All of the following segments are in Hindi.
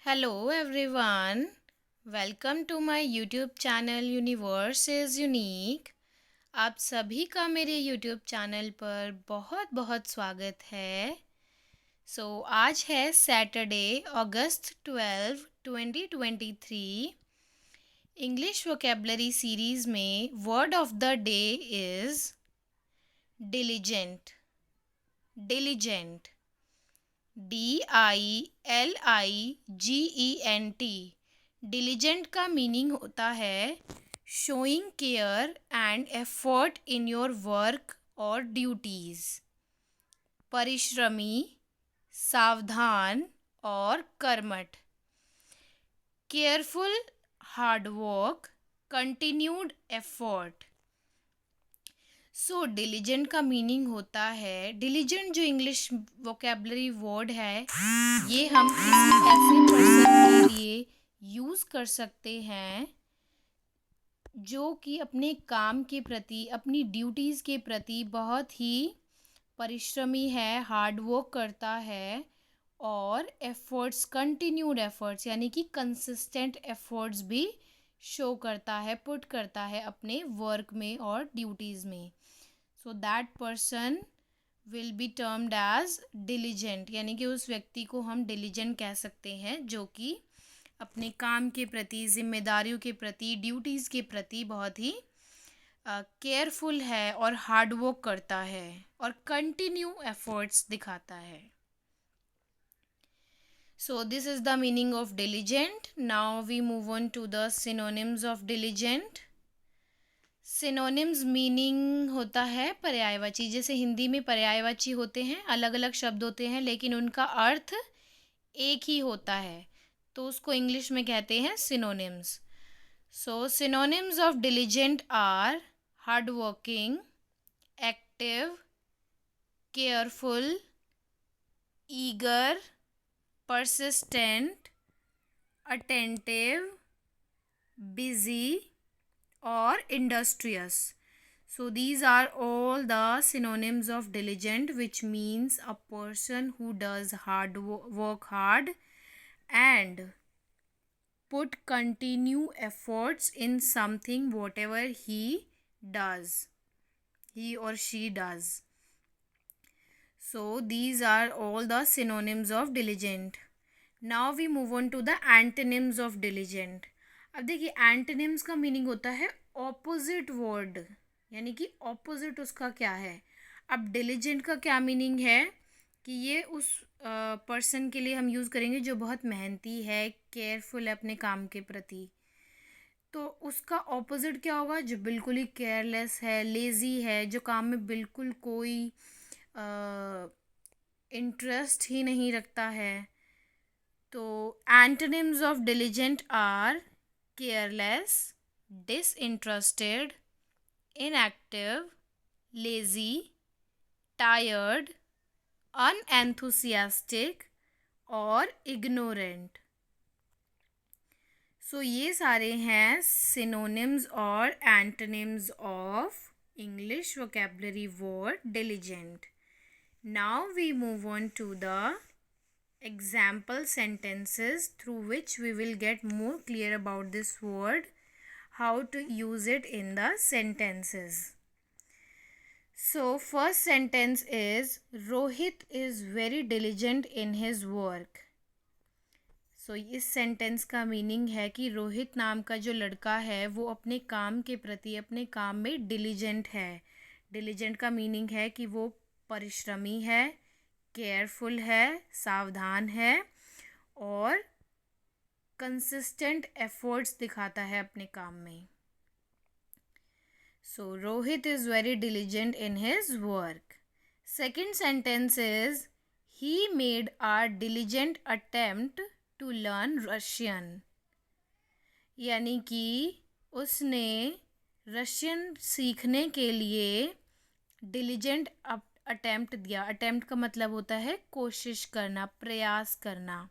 Hello everyone, welcome to my YouTube channel Universe is Unique। आप सभी का मेरे YouTube चैनल पर बहुत बहुत स्वागत है। आज है सैटरडे अगस्त 12, 2023। इंग्लिश वोकेबलरी सीरीज़ में word of the day is diligent. Diligent DILIGENT। Diligent का मीनिंग होता है showing care and effort in your work और ड्यूटीज़। परिश्रमी, सावधान और कर्मठ। Careful, hard work, continued effort. Diligent का मीनिंग होता है, डिलीजेंट जो इंग्लिश वोकेबलरी वर्ड है ये हम किसी ऐसे पर्सन के लिए यूज़ कर सकते हैं जो कि अपने काम के प्रति, अपनी ड्यूटीज़ के प्रति बहुत ही परिश्रमी है, हार्ड वर्क करता है और एफर्ट्स, कंटिन्यूड एफर्ट्स यानी कि कंसिस्टेंट एफर्ट्स भी शो करता है, पुट करता है अपने वर्क में और ड्यूटीज़ में। So that person will be termed as diligent, यानी कि उस व्यक्ति को हम डिलीजेंट कह सकते हैं जो कि अपने काम के प्रति, जिम्मेदारियों के प्रति, ड्यूटीज़ के प्रति बहुत ही केयरफुल है और हार्ड वर्क करता है और कंटिन्यू एफर्ट्स दिखाता है। So this is the meaning of diligent. Now we move on to the synonyms of diligent. Synonyms meaning होता है पर्यायवाची। जैसे हिंदी में पर्यायवाची होते हैं, अलग अलग शब्द होते हैं लेकिन उनका अर्थ एक ही होता है, तो उसको इंग्लिश में कहते हैं synonyms. Synonyms of diligent are hard working, active, careful, eager, persistent, attentive, busy or industrious. So these are all the synonyms of diligent, which means a person who does work hard and put continue efforts in something, whatever he does, he or she does. So these are all the synonyms of diligent. Now we move on to the antonyms of diligent. अब देखिए antonyms का मीनिंग होता है ऑपोजिट वर्ड, यानी कि ऑपोजिट उसका क्या है। अब diligent का क्या मीनिंग है कि ये उस पर्सन के लिए हम यूज़ करेंगे जो बहुत मेहनती है, केयरफुल है अपने काम के प्रति। तो उसका ऑपोजिट क्या होगा? जो बिल्कुल ही केयरलेस है, लेज़ी है, जो काम में बिल्कुल कोई इंटरेस्ट ही नहीं रखता है। तो antonyms of diligent are careless, disinterested, inactive, lazy, tired, unenthusiastic और इग्नोरेंट। ये सारे हैं सिनोनिम्स और antonyms of English vocabulary word diligent. Now we move on to the example sentences through which we will get more clear about this word, how to use it in the sentences. So first sentence is Rohit is very diligent in his work. इस सेंटेंस का मीनिंग है कि रोहित नाम का जो लड़का है वो अपने काम के प्रति, अपने काम में डिलीजेंट है। डिलीजेंट का मीनिंग है कि वो परिश्रमी है, केयरफुल है, सावधान है और कंसिस्टेंट एफर्ट्स दिखाता है अपने काम में। Rohit is very diligent in his work. Second sentence is he made a diligent attempt to learn Russian, यानी कि उसने रशियन सीखने के लिए डिलीजेंट अटेम्प्ट दिया। अटेम्प्ट का मतलब होता है कोशिश करना, प्रयास करना,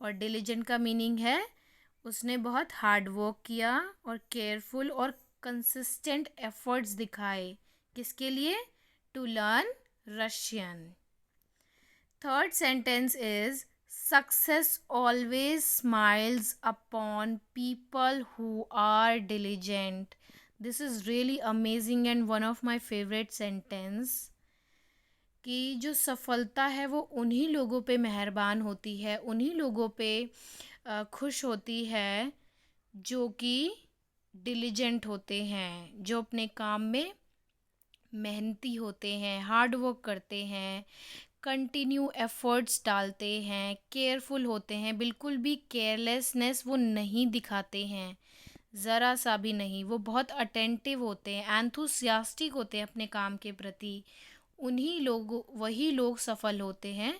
और डिलीजेंट का मीनिंग है उसने बहुत हार्ड वर्क किया और केयरफुल और कंसिस्टेंट एफर्ट्स दिखाए। किसके लिए? To learn Russian. Third sentence is Success always smiles upon people who are diligent. This is really amazing and one of my favorite sentence कि जो सफलता है वो उन्हीं लोगों पे मेहरबान होती है, उन्हीं लोगों पे खुश होती है जो कि डिलिजेंट होते हैं, जो अपने काम में मेहनती होते हैं, हार्ड वर्क करते हैं, कंटिन्यू एफर्ट्स डालते हैं, केयरफुल होते हैं, बिल्कुल भी केयरलेसनेस वो नहीं दिखाते हैं, ज़रा सा भी नहीं। वो बहुत अटेंटिव होते हैं, एंथुसियास्टिक होते हैं अपने काम के प्रति। वही लोग सफल होते हैं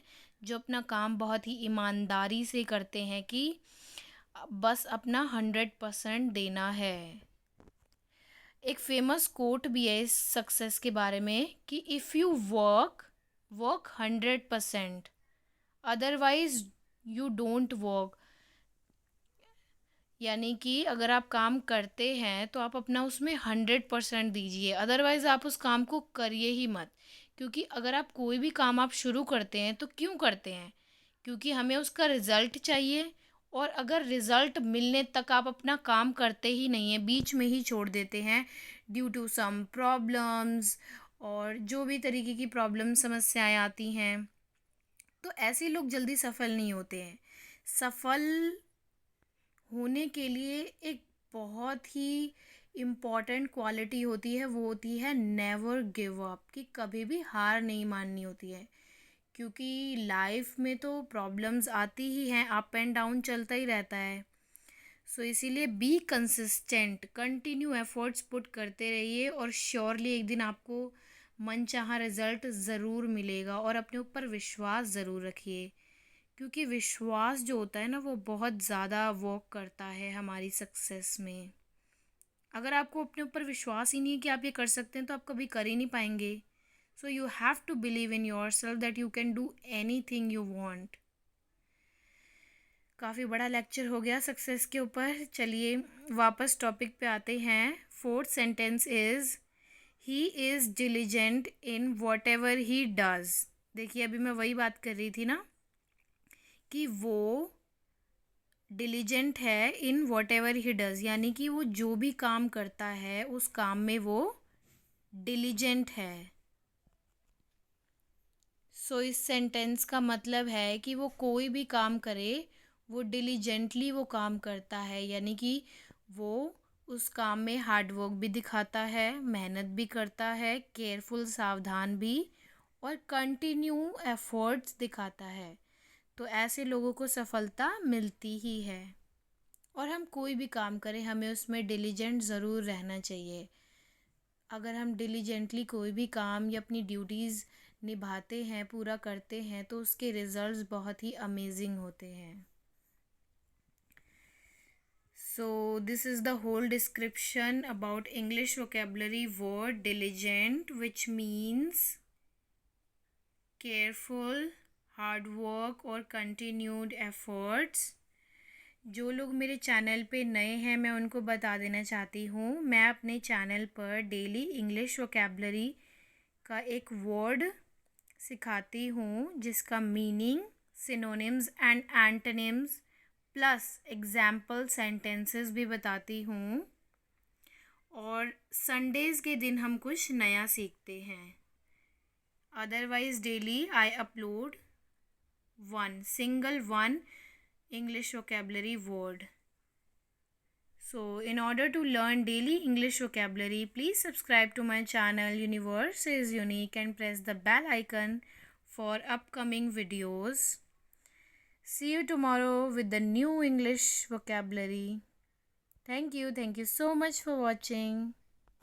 जो अपना काम बहुत ही ईमानदारी से करते हैं कि बस अपना 100% देना है। एक फेमस कोट भी है इस सक्सेस के बारे में कि if you work 100%, otherwise you don't work. यानी कि अगर आप काम करते हैं तो आप अपना उसमें 100% दीजिए, अदरवाइज़ आप उस काम को करिए ही मत। क्योंकि अगर आप कोई भी काम आप शुरू करते हैं तो क्यों करते हैं? क्योंकि हमें उसका रिज़ल्ट चाहिए। और अगर रिज़ल्ट मिलने तक आप अपना काम करते ही नहीं हैं, बीच में ही छोड़ देते हैं ड्यू टू सम प्रॉब्लम्स और जो भी तरीके की प्रॉब्लम समस्याएं आती हैं, तो ऐसे लोग जल्दी सफल नहीं होते हैं। सफल होने के लिए एक बहुत ही इम्पॉर्टेंट क्वालिटी होती है, वो होती है नेवर गिव अप, कि कभी भी हार नहीं माननी होती है। क्योंकि लाइफ में तो प्रॉब्लम्स आती ही हैं, अप एंड डाउन चलता ही रहता है। सो इसीलिए be consistent, continue efforts put करते रहिए और श्योरली एक दिन आपको मनचाहा रिजल्ट ज़रूर मिलेगा। और अपने ऊपर विश्वास ज़रूर रखिए, क्योंकि विश्वास जो होता है ना वो बहुत ज़्यादा वर्क करता है हमारी सक्सेस में। अगर आपको अपने ऊपर विश्वास ही नहीं है कि आप ये कर सकते हैं तो आप कभी कर ही नहीं पाएंगे। So you have to believe in yourself that you can do anything you want. काफ़ी बड़ा लेक्चर हो गया सक्सेस के ऊपर। चलिए वापस टॉपिक पे आते हैं। Fourth sentence is he is diligent in what ever he does. देखिए अभी मैं वही बात कर रही थी ना कि वो डिलीजेंट है in what ever he does, यानी कि वो जो भी काम करता है उस काम में वो डिलीजेंट है। सो इस सेंटेंस का मतलब है कि वो कोई भी काम करे वो डिलीजेंटली वो काम करता है, यानी कि वो उस काम में हार्ड वर्क भी दिखाता है, मेहनत भी करता है, केयरफुल सावधान भी, और कंटिन्यू एफर्ट्स दिखाता है। तो ऐसे लोगों को सफलता मिलती ही है। और हम कोई भी काम करें हमें उसमें डिलीजेंट ज़रूर रहना चाहिए। अगर हम डिलीजेंटली कोई भी काम या अपनी ड्यूटीज़ निभाते हैं, पूरा करते हैं, तो उसके रिजल्ट्स बहुत ही अमेजिंग होते हैं। So this is the whole description about English vocabulary word diligent, which means careful, hard work और कंटिन्यूड एफर्ट्स। जो लोग मेरे चैनल पे नए हैं मैं उनको बता देना चाहती हूँ, मैं अपने चैनल पर डेली इंग्लिश वोकेबलरी का एक वर्ड सिखाती हूँ जिसका meaning, synonyms and antonyms plus example sentences भी बताती हूँ। और संडेज़ के दिन हम कुछ नया सीखते हैं। Otherwise daily I upload one English vocabulary word. So in order to learn daily English vocabulary, please subscribe to my channel Universe is Unique and press the bell icon for upcoming videos. See you tomorrow with the new English vocabulary. Thank you so much for watching.